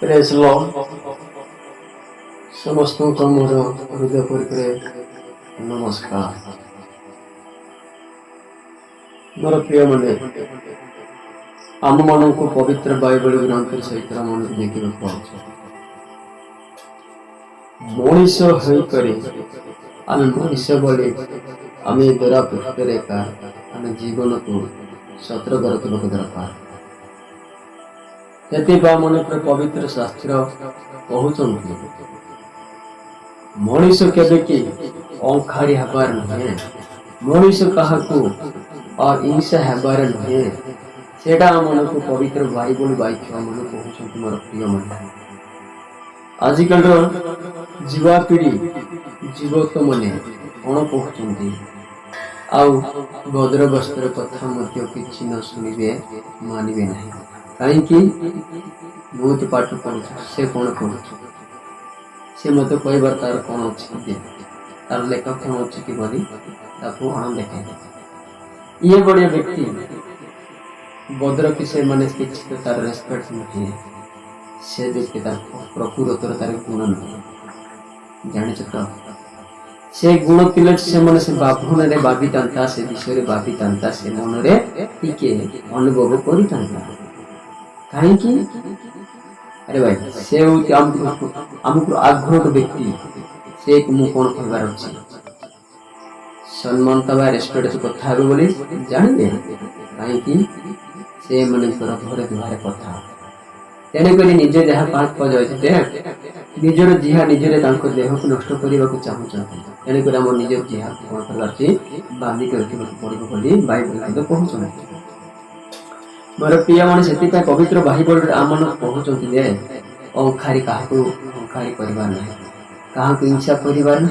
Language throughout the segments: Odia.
प्रेज लॉर्ड समस्त मोर हृदयपूर्वक नमस्कार। मोर प्रिय मन आम मान को पवित्र बाइबल ग्रंथ सहित मन देखा मनीष आम मनीष बोली आम द्वारा पृथ्वी आम जीवन को सतर्क रखा दरकार। मन पवित्र शास्त्र कहते मनीष केबे कि अंखारी हबार नुहे, मनीष क्या अहिंसा हबार नुहे, सेटा मन को पवित्र बाइबल वाक्य मन कहते। मोर प्रिय मन आजिकल युवा पीढ़ी युवक मैंने कौन कहते आउ भद्र वस्त्र कथा कि न शुणे मानवे ना कहीं बहुत पाठ पढ़ु से कौन पढ़ु से मत कहबार तार कौन अच्छे तार लेखक कौन अच्छे कि बोली अण देखे ये बड़े व्यक्ति भद्र कि से मैंने किसी तार रेस्पेक्ट नुहे से व्यक्ति तार प्रकृतर तार गुण नुहे जानी तो से गुण थिले से मन से बाभुन भाभी था से विषय भाभी था से मन टिके अनुभव कर कहीं अरे भाई से आमको आग्रह व्यक्ति से मुझे कौन कहबार अच्छे सम्मान तबा रेस्पेक्ट कथा बोली जानवे कहीं से मन घरे दुआरे कथा तेणुक निजे जहाँ पाँच पा जाए निजर जिहा निजे देह को नष्ट करने को चाहते तेणुक आम निजर जिहा कौन कर बांधिक रखा पड़ो बोली बाइबल कहते। मोर प्रिय मन से पवित्र बाइबल आम कहते अंखारी क्या अंखारी करवार ना क्या हिंसा करवार ना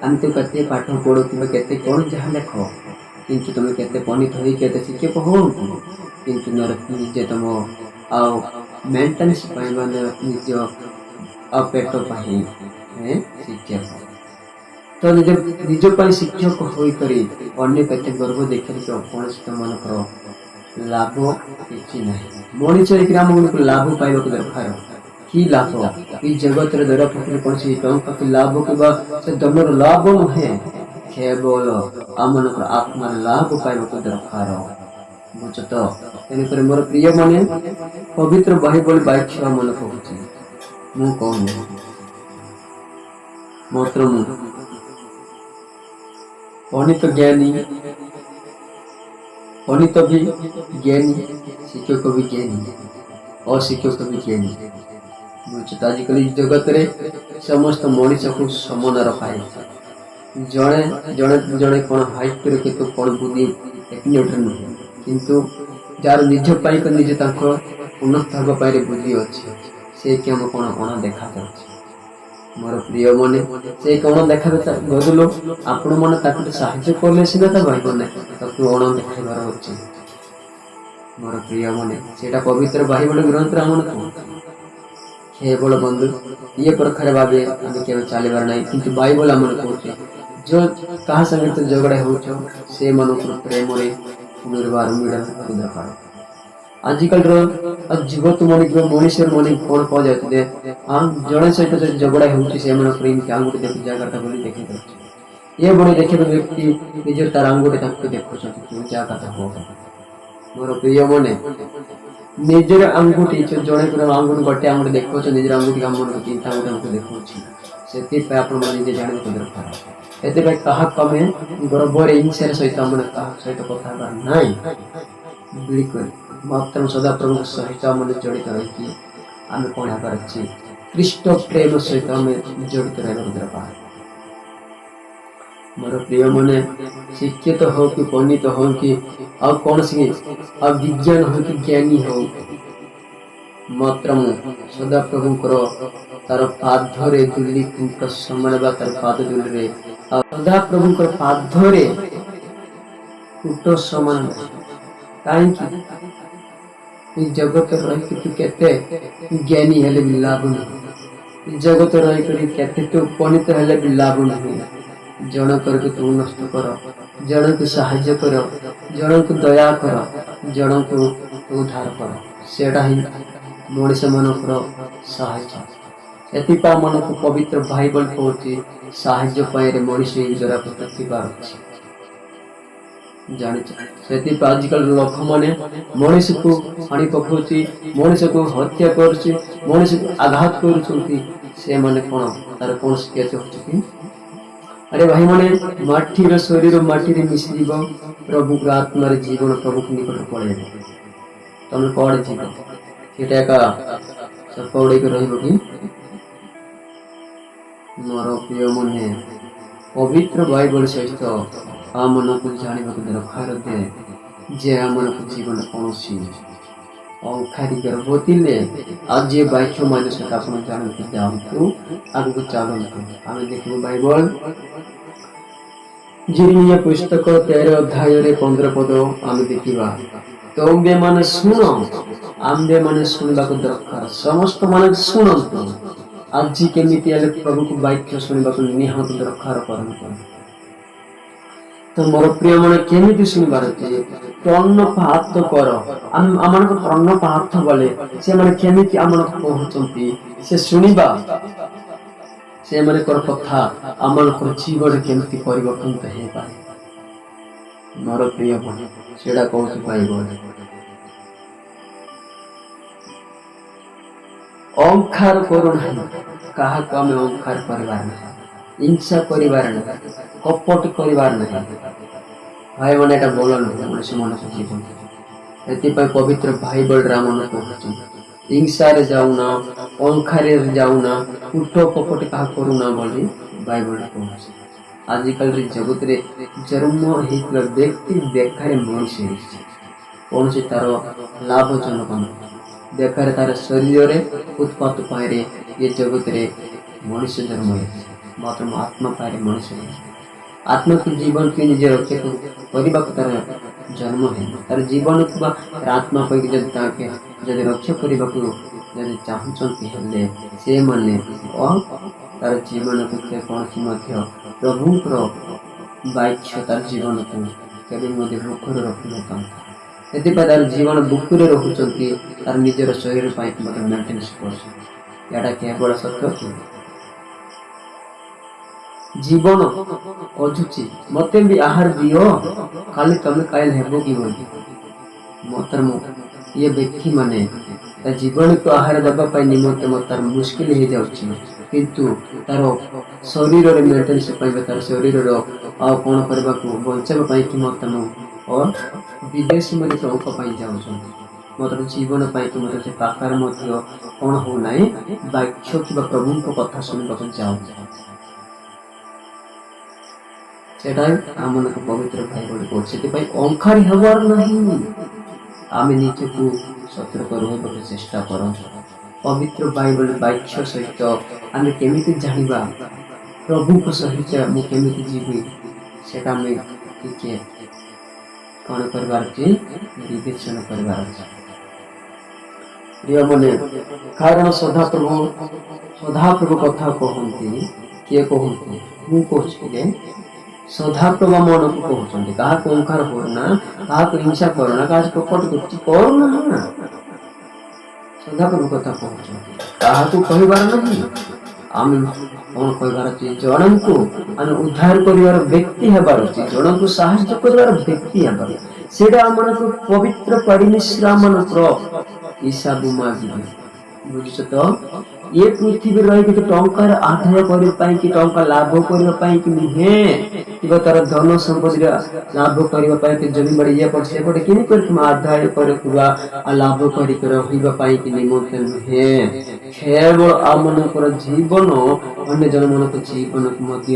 आम तो के पाठ पढ़ो कि कौन जहाँ लेख किंतु तुम के पंडित हो शिक्षक हो किंतु निजे तुम आउ मेन्टेन्स निज पेट शिक्षक तो निज शिक्षक होकर अन्य के गर्व देखिए कौन मन लाभ कि मनीष को लाभ पाइबा दरकार कि लाभ कि जगत द्वारा पृथ्वी कौन सी टंका लाभ कि धनर लाभ नुहे केवल आम आत्मा लाभ पाइबा दरकार बुझ तो तेणुक मोर प्रिय मन पवित्र बाइबल वाक्य मन कहूँ मु कौन मात्र पंडित ज्ञानी पंडित भी ज्ञानी शिक्षक भी ज्ञानी अशिक्षक भी ज्ञानी बुझे आजिकल जगत रे समस्त मनीष को समान रखाए जड़े जड़े जड़े कौन हाइट रखे तो कौन बुद्धि एक मिनट नुहे किंतु जार निज पाई निजे उन्नत हवाई बुद्धि अच्छे से कम कौन अण देखा जाए। मोर प्रिय मन से कौन देखा गदलो आपण मन साहाଯ୍य कले सीना भाई ना अण देखार अच्छे। मोर प्रिय मन से पवित्र बाइबल ग्रंथ आम केवल बंधु ये प्रकार भावे आम के चलबार ना कि बाइबल आम कहते जो क्या संगे तो झगड़ा हो से मन प्रेम पुनर्बार मिलन दरकार। आजिकल जीवत मन मनीष मन कौन कह जाते जड़े सहित झगड़ा हो प्रेम के आंगुठी देख जगह बोली देखे ये बड़े देखे व्यक्ति निजर तार आंगुठी देखुं जगह मोर प्रिय मन निजर आंगुठी जड़े आंगुठी गोटे आंगुठी देखुच निजर आंगुठी आम चिंता आंगुठी देखुची से आप निजे जान दरकार एत क्या गर्व हिंसार सहित आम सहित कथा ना बिल्कुल मात्र सदा प्रभु सहित आम जड़ित रही आम कौन हबार अच्छे ख्रीष्ट प्रेम सहित आम जड़ित रहा दरकार। मोर प्रिय मन शिक्षित हो कि पंडित हो कि कौन सी विज्ञान हो कि ज्ञानी हो मात्र सदा प्रभु तार पादरे दुली समान तार पाद दुली सदा प्रभु पादरे कूट समान कहीं जगत रही केते ज्ञानी हेले भी लाभ नहीं जगत रही केते तो पंडित हेले भी लाभ नहीं जन करके तू नष्ट कर जन को साहाय्य कर जन को दया कर जन को उद्धार कर सेटा ही ମଣିଷ ମାନଙ୍କର ସାହାଯ୍ୟ। ଏଥିପାଇଁ ଆମକୁ ପବିତ୍ର ବାଇବଲ କହୁଛି ସାହାଯ୍ୟ ପାଇରେ ମଣିଷ ନିଜର ପ୍ରତିଭା ଅଛି। ଜାଣିଛ, ସେଥିପାଇଁ ଆଜିକାଲି ଲୋକମାନେ ମଣିଷକୁ ହାଣି ପକାଉଛି, ମଣିଷକୁ ହତ୍ୟା କରୁଛି, ମଣିଷକୁ ଆଘାତ କରୁଛନ୍ତି। ସେମାନେ କଣ ତାର କୌଣସି କ୍ଷତି ହଉଛି କି? ଆରେ ଭାଇ ମାନେ, ମାଟିର ଶରୀର ମାଟିରେ ମିଶିଯିବ, ପ୍ରଭୁଙ୍କ ଆତ୍ମାରେ ଜୀବନ ପ୍ରଭୁଙ୍କ ନିକଟରେ ପଳେଇବ। ତମେ କୁଆଡେ ଯିବ? ସେଟା ଏକା ସପ ଉଡେଇକି ରହିବ କି? ମୋର ପ୍ରିୟ ମନେ, ପବିତ୍ର ବାଇବଲ ସହିତ ଆମମାନଙ୍କୁ ଜାଣିବାକୁ ଦରକାର ଯେ ଆମମାନଙ୍କ ଜୀବନ କୌଣସି ଅଙ୍କାରୀ ଗର୍ଭ ଥିଲେ ଆଜି ଏ ବାକ୍ୟ ମାନେ ସେଟା ଆପଣ ଜାଣନ୍ତୁ। ଯାଆନ୍ତୁ ଆଗକୁ ଚାଲନ୍ତୁ। ଆମେ ଦେଖିବୁ ବାଇବଲ ଜିରିମିୟା ପୁସ୍ତକ 13 ଅଧ୍ୟାୟରେ 15 ପଦ ଆମେ ଦେଖିବା। ତମେ ମାନେ ଶୁଣ, ଆମ୍ଭେ ମାନେ ଶୁଣିବାକୁ ଦରକାର। ସମସ୍ତ ମାନେ ଶୁଣନ୍ତୁ। ଆଜି କେମିତି ହେଲେ ପ୍ରଭୁକୁ ବାକ୍ୟ ଶୁଣିବାକୁ ନିହାତି ଦରକାର କରନ୍ତୁ। ତ ମୋର ପ୍ରିୟ ମାନେ କେମିତି ଶୁଣିବାର ଅଛି? କର୍ଣ୍ଣପାତ କର। ଆମମାନଙ୍କ କର୍ଣ୍ଣପାତ ବଲେ ସେମାନେ କେମିତି ଆମମାନଙ୍କୁ କହୁଛନ୍ତି ସେ ଶୁଣିବା। ସେମାନଙ୍କର କଥା ଆମମାନଙ୍କର ଜୀବନ କେମିତି ପରିବର୍ତ୍ତନ ହେଇପାରେ। ମୋର ପ୍ରିୟ ମାନେ ସେଇଟା କହୁଛି ବାଇବଲ। ଅହଙ୍କାର କରୁନାହିଁ। କାହାକୁ ଆମେ ଅହଙ୍କାର କରିବାର ନାହିଁ, ହିଂସା କରିବାର ନାହିଁ, କପଟ କରିବାର ନାହିଁ। ଭାଇ ମାନେ ଏଟା ଭଲ ନୁହେଁ ମଣିଷ ମାନଙ୍କ ଜୀବନ। ଏଥିପାଇଁ ପବିତ୍ର ବାଇବଲରେ ଆମମାନଙ୍କୁ କହୁଛି ହିଂସାରେ ଯାଉନା, ଅହଙ୍କାରରେ ଯାଉନା, କୁଟ କପଟ କାହା କରୁନା ବୋଲି ବାଇବଲରେ କହୁଛି। ଆଜିକାଲି ଜଗତରେ ଜନ୍ମ ହେଇଥିବା ବ୍ୟକ୍ତି ବେକାରେ ମଣିଷ ହେଇଛି। କୌଣସି ତାର ଲାଭଜନକ ନୁହେଁ। ବେକାର ତାର ଶରୀରରେ ଉତ୍ପାତ ପାଇରେ ଏ ଜଗତରେ ମଣିଷ ଜନ୍ମ ହେଇଛି। ମାତ୍ର ଆତ୍ମା ପାଇରେ ମଣିଷ ହେଇଛି। ଆତ୍ମାକୁ ଜୀବନକୁ ନିଜେ ରକ୍ଷା କରିବାକୁ ତାର ଜନ୍ମ ହେଇନି। ତାର ଜୀବନକୁ ବା ଆତ୍ମା କହିକି ଯଦି ତାକେ ଯଦି ରକ୍ଷା କରିବାକୁ ଯଦି ଚାହୁଁଛନ୍ତି, ହେଲେ ସେମାନେ ତାର ଜୀବନକୁ କୌଣସି ମଧ୍ୟ ପ୍ରଭୁଙ୍କର ବାକ୍ୟ ତାର ଜୀବନକୁ କେବେ ମଧ୍ୟ ଭୋକରେ ରଖିନଥାନ୍ତି। ସେଥିପାଇଁ ତାର ଜୀବନ ବୁକୁରେ ରହୁଛନ୍ତି, ତାର ନିଜର ଶରୀର ପାଇଁ ମଧ୍ୟ ମେଣ୍ଟେନାନ୍ସ କରୁଛନ୍ତି। ଏଇଟା କେବଳ ସତ୍ୟ କି? ଜୀବନ ଖୋଜୁଛି, ମତେ ବି ଆହାର ଦିଅ, ଖାଲି ତମେ ଖାଇଲେ ହେବ କି ବୋଲି ଇଏ ବ୍ୟକ୍ତି ମାନେ ତା ଜୀବନକୁ ଆହାର ଦେବା ପାଇଁ ନିମନ୍ତେ ତାର ମୁସ୍କିଲ ହେଇଯାଉଛି। କିନ୍ତୁ ତାର ଶରୀରରେ ମେଣ୍ଟେନାନ୍ସ ପାଇବା, ତାର ଶରୀରର ଆଉ କଣ କରିବାକୁ ବଞ୍ଚାଇବା ପାଇଁ କି ବିଦେଶୀ ମାନେ ଟଙ୍କା ପାଇଁ ଯାଉଛନ୍ତି। ମୋର ଜୀବନ ପାଇଁ କି ମୋତେ ସେ ପାଖରେ ମଧ୍ୟ କଣ ହଉନାହିଁ, ବାକ୍ୟ କିମ୍ବା ପ୍ରଭୁଙ୍କ କଥା ଶୁଣିବାକୁ ଯାଉନି। ସେଟା ଆମମାନଙ୍କୁ ପବିତ୍ର ବାଇବଲ କହୁଛି। ସେଥିପାଇଁ ଅହଙ୍କାରୀ ହେବାର ନାହିଁ। ଆମେ ନିଜକୁ ସତର୍କ ରହିବାକୁ ଚେଷ୍ଟା କରୁ। ପବିତ୍ର ବାଇବଲ ବାକ୍ୟ ସହିତ ଆମେ କେମିତି ଜାଣିବା ପ୍ରଭୁଙ୍କ ସହିତ ମୁଁ କେମିତି ଯିବି, ସେଟା ଆମେ ଟିକେ କଣ କରିବାର ଅଛି, ବିବେଚନା କରିବାର ଅଛି। ପ୍ରିୟ ମନେ, କାରଣ ସଦାପ୍ରଭୁ କଥା କହନ୍ତି। କିଏ କହନ୍ତି? ମୁଁ କହୁଛି ଯେ ସଦାପ୍ରଭୁ ମନକୁ କହୁଛନ୍ତି କାହାକୁ ଅହଙ୍କାର କରୁନା, କାହାକୁ ହିଂସା କରୁନା, କାହାକୁ କପଟ କରୁନା। ସଦାପ୍ରଭୁ କଥା କହୁଛନ୍ତି, କାହାକୁ କହିବାର ନାହିଁ। ଆମେ କଣ କହିବାର ଅଛି? ଜଣଙ୍କୁ ଆମେ ଉଦ୍ଧାର କରିବାର ବ୍ୟକ୍ତି ହେବାର ଅଛି, ଜଣଙ୍କୁ ସାହାଯ୍ୟ କରିବାର ବ୍ୟକ୍ତି ହେବାର। ସେଇଟା ଆମମାନଙ୍କୁ ପବିତ୍ର ପରିମିଶ୍ର ମାନଙ୍କର ହିସାବ ମାଗିବେ। ବୁଝୁଛ ତ? ଏ ପୃଥିବୀରେ ରହିକି ଟଙ୍କାର ଆଦାୟ କରିବା ପାଇଁ କି ଟଙ୍କା ଲାଭ କରିବା ପାଇଁ କି ନୁହେଁ, କିମ୍ବା ତାର ଧନ ସମ୍ପତ୍ତିର ଲାଭ କରିବା ପାଇଁ କି ଜମି ବାଡି ଏପଟେ ସେପଟେ କେମିତି କରି ଆଦାୟ କରୁଥିବା ଲାଭ କରିକି ରହିବା ପାଇଁ କି ନିମନ୍ତେ ନୁହେଁ। କେବଳ ଆମମାନଙ୍କର ଜୀବନ ଅନ୍ୟ ଜଣମାନଙ୍କ ଜୀବନକୁ ମଧ୍ୟ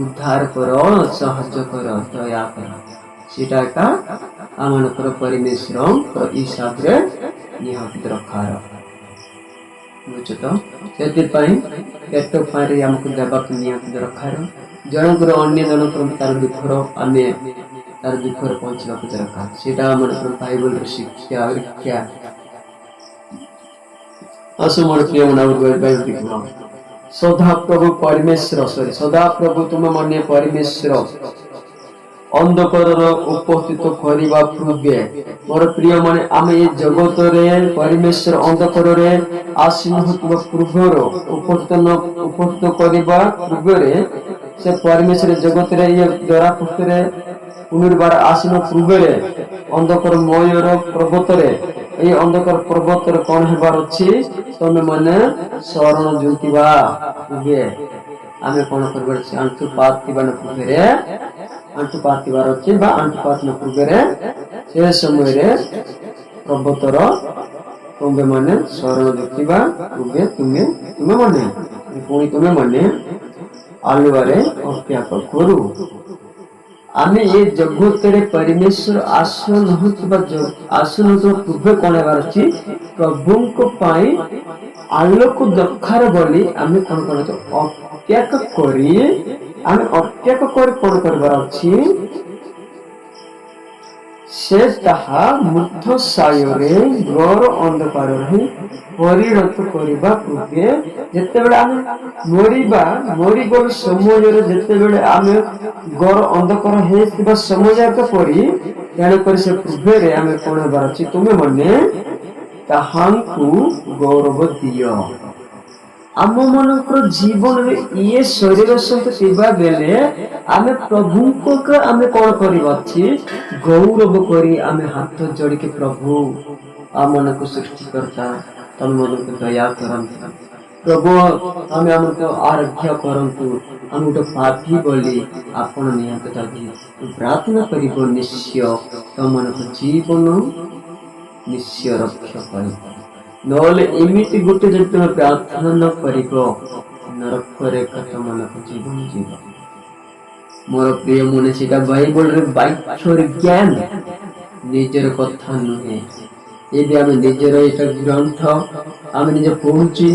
ଉଦ୍ଧାର କର, ସାହାଯ୍ୟ କର, ଦୟା କର। ସେଟା ଏକା ଆମମାନଙ୍କର ପରମେଶ୍ୱରଙ୍କ ହିସାବରେ ନିହାତି ଦରକାର। ବୁଝୁଛ ତ? ସେଥିପାଇଁ ପେଟ ପାଣି ଆମକୁ ଦେବାକୁ ନିହାତି ଦରକାର। ଜଣଙ୍କର ଅନ୍ୟ ଜଣଙ୍କର ତାର ଦୁଃଖରେ ପହଞ୍ଚିବାକୁ ଦରକାର। ସେଇଟା ଆମମାନଙ୍କର ବାଇବଲର ଶିକ୍ଷା। ସଦାପ୍ରଭୁ ପରମେଶ୍ୱର, ସଦାପ୍ରଭୁ ତୁମ ମାନେ ପରମେଶ୍ୱର ଅନ୍ଧକାରର ଉପସ୍ଥିତ କରିବା ପୂର୍ବେ ମୋର ପ୍ରିୟମାନେ ଆମେ ଏ ଜଗତରେ ପରମେଶ୍ୱର ଅନ୍ଧକାରରେ ଆସୀନ ହୋଇଥିବା ପୂର୍ବରୁ ଉପସ୍ଥିତ କରିବା ପୂର୍ବରେ ସେ ପରମେଶ୍ୱର ଜଗତରେ ଏ ଧରା ପୃଷ୍ଠରେ ପୁନର୍ବାର ଆସୀନ ପୂର୍ବରେ ଅନ୍ଧକାର ମୟର ପର୍ବତରେ এই ଅନ୍ଧକାର ପର୍ବତରେ କଣ ହେବାର ଅଛି ତମେ ମାନେ ଶରଣ ଯୁତିବା ପୂର୍ବେ ଆମେ କଣ କରିବାର ଅଛି ଆଣ୍ଠୁପାତ ଥିବା ପୂର୍ବରେ ଆଣ୍ଠୁପାତ ଥିବାର ଅଛି ବା ଆଣ୍ଠୁପାତ ପୂର୍ବରେ ସେ ସମୟରେ ପର୍ବତର ତୁମେ ମାନେ ଶରଣ ଯୁତିବା ପୂର୍ବେ ତୁମେ ମାନେ ପୁଣି ତୁମେ ମାନେ ଆଲୁଆରେ ଅତ୍ୟାଗ କରୁ ଆମେ ଏ ଜଗତରେ ପରମେଶ୍ୱର ଆସନ ପୂର୍ବେ କଣ ହେବାର ଅଛି ପ୍ରଭୁଙ୍କ ପାଇଁ ଆଲୋକ ଦରକାର ବୋଲି ଆମେ କଣ କରୁଛୁ ଅତ୍ୟାଗ କରି କଣ କରିବାର ଅଛି ସେ ତାହା ମୃତ୍ୟୁସାୟରେ ଘୋର ଅନ୍ଧକାରରେ ପରିଣତ କରିବା ପୂର୍ବେ ଯେତେବେଳେ ଆମେ ମରିଗଲା ସମୟରେ ଯେତେବେଳେ ଆମେ ଘୋର ଅନ୍ଧକାର ହେଇଥିବା ସମୟଯାକ ପରି ତେଣୁକରି ସେ ପୂର୍ବରେ ଆମେ କଣ ହେବାର ଅଛି ତୁମେ ମାନେ ତାହାଙ୍କୁ ଗୌରବ ଦିଅ ଆମ ମାନଙ୍କର ଜୀବନରେ ଇଏ ଶରୀର ସହିତ ଥିବା ବେଳେ ଆମେ ପ୍ରଭୁଙ୍କ ଆମେ କଣ କରିବା ଅଛି ଗୌରବ କରି ଆମେ ହାତ ଯୋଡ଼ିକି ପ୍ରଭୁ ଆମମାନଙ୍କୁ ସୃଷ୍ଟିକର୍ତ୍ତା ତମେ ମାନଙ୍କୁ ଦୟା କରନ୍ତୁ ପ୍ରଭୁ ଆମେ ଆମକୁ ଆରୋଗ୍ୟ କରନ୍ତୁ ଆମେ ଗୋଟେ ପାପୀ ବୋଲି ଆପଣ ନିହାତି ପ୍ରାର୍ଥନା କରିବ ନିଶ୍ଚୟ ତମମାନଙ୍କ ଜୀବନ ନିଶ୍ଚୟ ରକ୍ଷା କରିବ ନହେଲେ ଏମିତି ଗୋଟେ ଯଦି ତମେ ପ୍ରାର୍ଥନା ନ କରିବ ନରକରେ ତମମାନଙ୍କ ଜୀବନ ଯିବ ମୋର ପ୍ରିୟ ମନେ ସେଟା ବାଇବଲରେ ବାକ୍ୟର ଜ୍ଞାନ ନିଜର କଥା ନୁହେଁ ଏବେ ଆମେ ନିଜର ଏଇଟା ଗ୍ରନ୍ଥ ଆମେ ନିଜେ କହୁଛି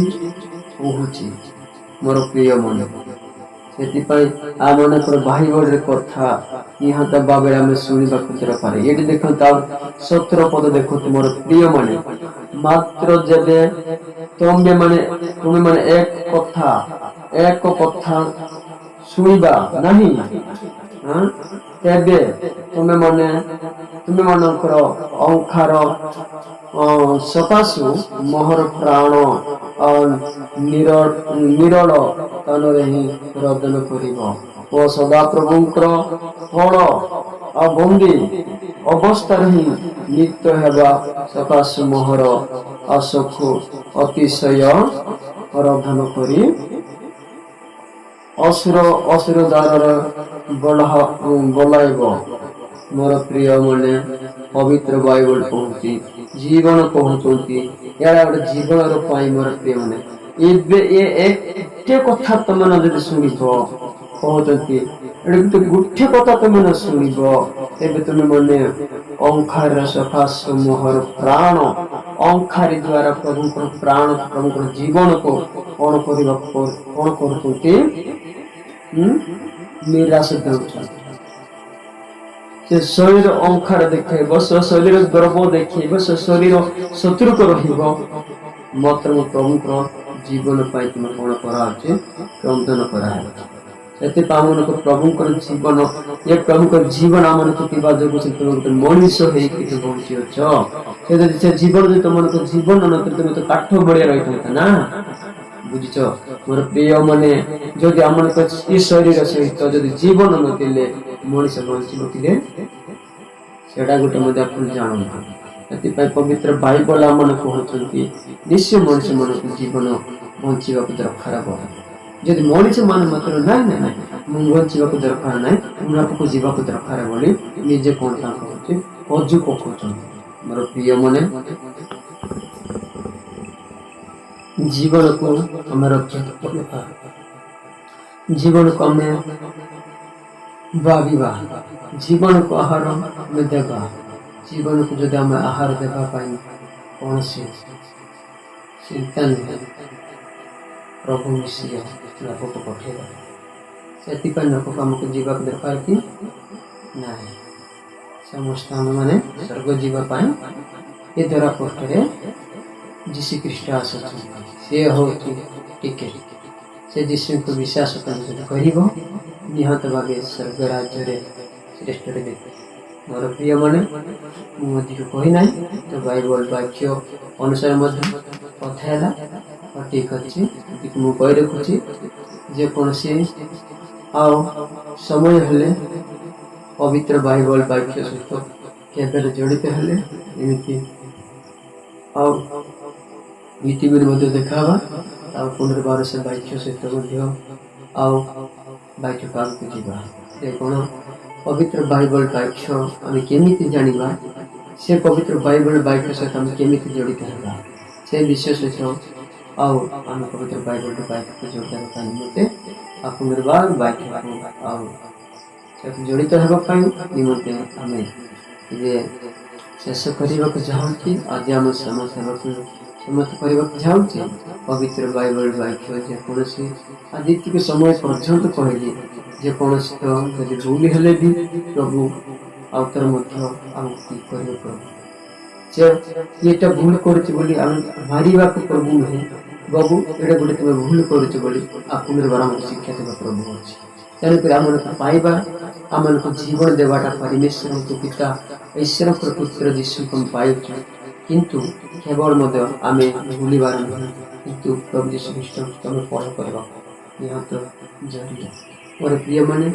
ମୋର ପ୍ରିୟ ମନେ ସେଥିପାଇଁ ଆମମାନଙ୍କର ବାଇବଲରେ କଥା ନିହାତ ଭାବରେ ଆମେ ଶୁଣିବାକୁ ଦରକାର ଏଠି ଦେଖନ୍ତୁ ଆଉ 17 ପଦ ଦେଖନ୍ତୁ ମୋର ପ୍ରିୟ ମାନେ ମାତ୍ର ଯେବେ ତୁମେ ମାନେ ଏକ କଥା ଶୁଣିବା ନାହିଁ ତେବେ ତୁମେ ମାନଙ୍କର ଅଙ୍କାର ସକାଶୁ ମୋହର ପ୍ରାଣ ନିରଳ ସ୍ଥାନରେ ହିଁ ରୋଦନ କରିବ ଓ ସଦାପ୍ରଭୁଙ୍କର ଫଳ ବନ୍ଦୀ ଅବସ୍ଥାରେ ହିଁ ନିତ୍ୟ ହେବା ସକାଶୁ ମୋହର ଆଶକୁ ଅତିଶୟ ରୋଦନ କରି ଅସୁର ଦ୍ୱାରର ବୋଲାଇବ ମୋର ପ୍ରିୟ ମନେ ପବିତ୍ର ବାଇବଲ କହୁଛି ଜୀବନ କହୁଛନ୍ତି ଏଇଟା ଗୋଟେ ଜୀବନର ପାଇଁ ମୋର ପ୍ରିୟ ମନେ ଏବେ ଏତେ କଥା ତମେ ଯଦି ଶୁଣିବ କହୁଛନ୍ତି ଗୋଟେ କଥା ତମେ ନ ଶୁଣିବ ଏବେ ତୁମେ ମାନେ ଅଙ୍କାର ସକାଶ ମୋହର ପ୍ରାଣ ଅଙ୍କାରୀ ଦ୍ଵାରା ପ୍ରଭୁଙ୍କର ପ୍ରାଣ ପ୍ରଭୁଙ୍କର ଜୀବନକୁ କଣ କରୁଛନ୍ତି ନିରାଶ ଦେଉଛନ୍ତି ସେ ଶରୀର ଅଙ୍କାର ଦେଖେଇବ ସେ ଶରୀର ଗର୍ବ ଦେଖେଇବ ସେ ଶରୀର ଶତ୍ରୁକ ରହିବ ମାତ୍ର ପ୍ରଭୁଙ୍କର ଜୀବନ ପାଇଁ ତୁମେ କଣ କରାହଉଛି କ୍ରନ୍ଦନ କରାହେଉଛି ସେଥିପାଇଁ ଆମମାନଙ୍କୁ ପ୍ରଭୁଙ୍କର ଜୀବନ ଏ ପ୍ରଭୁଙ୍କର ଜୀବନ ଆମମାନଙ୍କୁ ଥିବା ଯୋଗୁଁ ସେ ତୁମେ ଗୋଟେ ମଣିଷ ହେଇକି ବଞ୍ଚି ଅଛ ସେ ଜୀବନ ଯଦି ତମମାନଙ୍କ ଜୀବନ ନଥିଲେ ତୁମେ ତ କାଠ ଭଳିଆ ରହିଥାନ୍ତା ନା ବୁଝିଛ ମୋର ପ୍ରିୟ ମାନେ ଯଦି ଆମମାନଙ୍କ ଏ ଶରୀର ସହିତ ଯଦି ଜୀବନ ନଥିଲେ ମଣିଷ ବଞ୍ଚିବ ଥିଲେ ସେଟା ଗୋଟେ ମଧ୍ୟ ଆପଣ ଜାଣୁନାହାନ୍ତି ସେଥିପାଇଁ ପବିତ୍ର ବାଇବଲ ଆମମାନେ କହୁଛନ୍ତି ନିଶ୍ଚୟ ମଣିଷ ମାନଙ୍କୁ ଜୀବନ ବଞ୍ଚିବାକୁ ଦରକାର ହେବ ଯଦି ମଣିଷ ମାନେ ମାତ୍ର ନାଇଁ ମୁଁ ବଞ୍ଚିବାକୁ ଦରକାର ନାହିଁ ମୁଁ ଆଗକୁ ଯିବାକୁ ଦରକାର ବୋଲି ନିଜେ କଣ ତାଙ୍କ ହଉଛି ଅଜୁ ପକଉଛନ୍ତି ମୋର ପ୍ରିୟ ମାନେ ଜୀବନକୁ ଆମେ ରକ୍ଷା କରିବା ଜୀବନକୁ ଆମେ ଭାବିବା ଜୀବନକୁ ଆହାର ଆମେ ଦେବା ଜୀବନକୁ ଯଦି ଆମେ ଆହାର ଦେବା ପାଇଁ କୌଣସି ଚିନ୍ତା ନୁହେଁ ପ୍ରଭୁ ମିଶିବ ଲୋକକୁ ପଠେଇବା ସେଥିପାଇଁ ଲୋକକୁ ଆମକୁ ଯିବାକୁ ଦରକାର କି ନାହିଁ ସମସ୍ତେ ଆମେମାନେ ସ୍ୱର୍ଗ ଯିବା ପାଇଁ ଏ ଦ୍ୱାରା ପୃଷ୍ଠରେ ଯୀଶୁଖ୍ରୀଷ୍ଟ ଆସୁଛନ୍ତି ସେ ହେଉଛି ଟିକେଟ ସେ ଯୀଶୁଙ୍କୁ ବିଶ୍ୱାସ କରିବ ନିହତ ଭାବେ ସ୍ୱର୍ଗ ରାଜ୍ୟରେ ଶ୍ରେଷ୍ଠରେ ଦେଖେ। ମୋର ପ୍ରିୟ ମାନେ ମୁଁ ଅଧିକ କହିନାହିଁ, ତ ବାଇବଲ ବାକ୍ୟ ଅନୁସାରେ ମଧ୍ୟ କଥା ହେଲା। ହଉ ଠିକ୍ ଅଛି, ଏତିକି ମୁଁ କହି ରଖୁଛି। ଯେକୌଣସି ଆଉ ସମୟ ହେଲେ ପବିତ୍ର ବାଇବଲ ବାକ୍ୟ ସହିତ କେବେ ଜଡ଼ିତ ହେଲେ ଏମିତି ଆଉ ୟୁଟ୍ୟୁବରେ ମଧ୍ୟ ଦେଖାହେବା, ଆଉ ପୁନର୍ବାର ସେ ବାକ୍ୟ ସହିତ ମଧ୍ୟ ଆଉ ବାକ୍ୟ କାହାକୁ ଯିବା। ଯେ କ'ଣ ପବିତ୍ର ବାଇବଲ ବାକ୍ୟ ଆମେ କେମିତି ଜାଣିବା, ସେ ପବିତ୍ର ବାଇବଲ ବାକ୍ୟ ସହିତ ଆମେ କେମିତି ଜଡ଼ିତ ହେବା, ସେ ବିଷୟ ସହିତ ଆଉ ଆମେ ପବିତ୍ର ବାଇବଲ ବାକ୍ୟକୁ ଜଡ଼ିତ ହେବା ପାଇଁ ନିମନ୍ତେ ଆଉ ପୁନର୍ବାର ବାକ୍ୟକୁ ଆଉ ଜଡ଼ିତ ହେବା ପାଇଁ ନିମନ୍ତେ ଆମେ ଏବେ ଶେଷ କରିବାକୁ ଚାହୁଁଛି। ଆଜି ଆମ ସମସ୍ତ କରିବାକୁ ଚାହୁଁଛି ପବିତ୍ର ବାଇବଲ ବାକ୍ୟ ଯେକୌଣସି ଆଜିଟିକ ସମୟ ପର୍ଯ୍ୟନ୍ତ କହିଲି, ଯେକୌଣସି ତ ଯଦି ଭୁଲ ହେଲେ ବି ପ୍ରଭୁ ଆଉ ଥରେ ମଧ୍ୟ ଆମକୁ ଠିକ୍ କରିବ ପ୍ରଭୁ। ଯେ ଏଇଟା ଭୁଲ କରୁଛି ବୋଲି ଆମେ ମାରିବାକୁ ପ୍ରଭୁ ନୁହେଁ, ପ୍ରଭୁ ଏଇଟା ଗୋଟେ ତୁମେ ଭୁଲ କରୁଛ ବୋଲି ଆଉ ପୁନର୍ବାର ଆମକୁ ଶିକ୍ଷା ଦେବା ପ୍ରଭୁ ଅଛି। ତେଣୁକରି ଆମମାନଙ୍କୁ ପାଇବା, ଆମମାନଙ୍କୁ ଜୀବନ ଦେବାଟା ପରମେଶ୍ୱରଙ୍କ ପିତା ଈଶ୍ୱରଙ୍କର ପୁତ୍ର ଯୀଶୁଙ୍କୁ ପାଇଛୁ, କିନ୍ତୁ କେବଳ ମଧ୍ୟ ଆମେ ଭୁଲିବାର ନୁହେଁ, କିନ୍ତୁ ପ୍ରଭୁ ଯୀଶୁ ଖ୍ରୀଷ୍ଟଙ୍କୁ ତମେ ଫଳ କରିବାକୁ ନିହାତି ଜରୁରୀ। ମୋର ପ୍ରିୟମାନେ,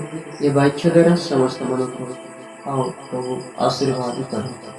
ଏ ବାକ୍ୟ ଦ୍ୱାରା ସମସ୍ତମାନଙ୍କୁ ଆଉ ପ୍ରଭୁ ଆଶୀର୍ବାଦ କରନ୍ତୁ।